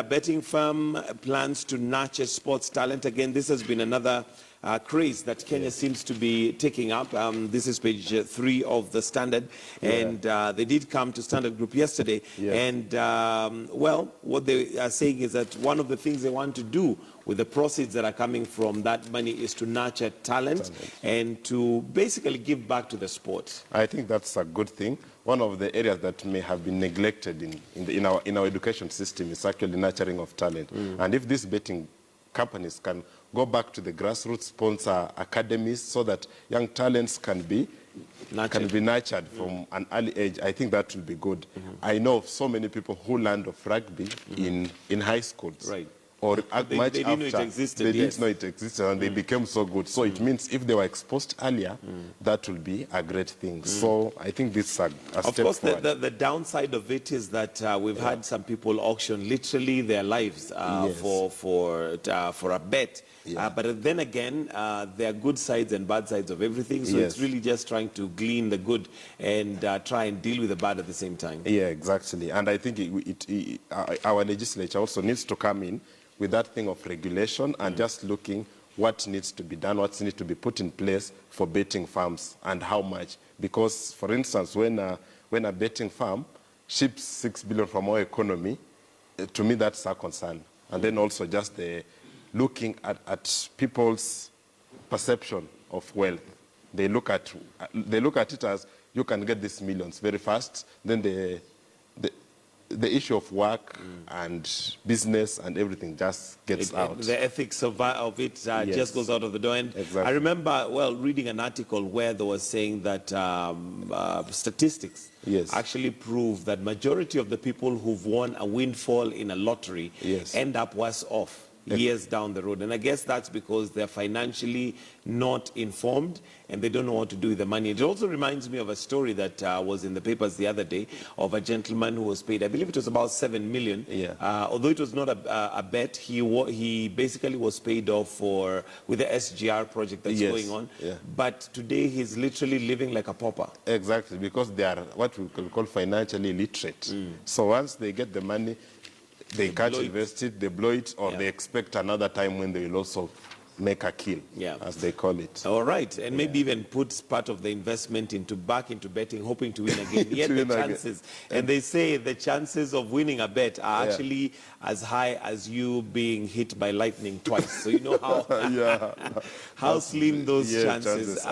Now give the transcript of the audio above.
betting firm plans to nurture sports talent. Again, this has been another craze that Kenya seems to be taking up. This is page 3 of the Standard, and they did come to Standard Group yesterday. And, well, what they are saying is that one of the things they want to do with the proceeds that are coming from that money is to nurture talent and to basically give back to the sport. I think that's a good thing. One of the areas that may have been neglected in our education system is actually nurturing of talent. And if these betting companies can go back to the grassroots, sponsor academies so that young talents can be nurtured from an early age, I think that will be good. I know of so many people who learned of rugby in high schools. Right. Or they much didn't know after, it existed. they didn't know it existed, and they became so good. So it means if they were exposed earlier, that will be a great thing. So I think this is a step Of course, forward. the downside of it is that we've had some people auction literally their lives for a bet. But then again, there are good sides and bad sides of everything. So it's really just trying to glean the good and try and deal with the bad at the same time. Yeah, exactly. And I think our legislature also needs to come in with that thing of regulation and just looking what needs to be done, what needs to be put in place for betting farms and how much. Because, for instance, when a betting farm ships 6 billion from our economy, to me that's a concern. And then also just looking at people's perception of wealth. They look at it as you can get these millions very fast. Then the issue of work and business and everything just gets out. The ethics of it just goes out of the door. And I remember, well, reading an article where they were saying that statistics actually prove that majority of the people who've won a windfall in a lottery end up worse off years down the road. And I guess that's because they're financially not informed and they don't know what to do with the money. It also reminds me of a story that was in the papers the other day of a gentleman who was paid, I believe it was about 7 million. Although it was not a bet, he basically was paid off with the SGR project that's going on. But today he's literally living like a pauper. Exactly, because they are what we call financially literate. So once they get the money, they can't invest it, they blow it, or they expect another time when they will also make a kill, as they call it. All right, and maybe even put part of the investment back into betting, hoping to win again. Yet the chances, and they say the chances of winning a bet are actually as high as you being hit by lightning twice. So you know how, how slim those chances are.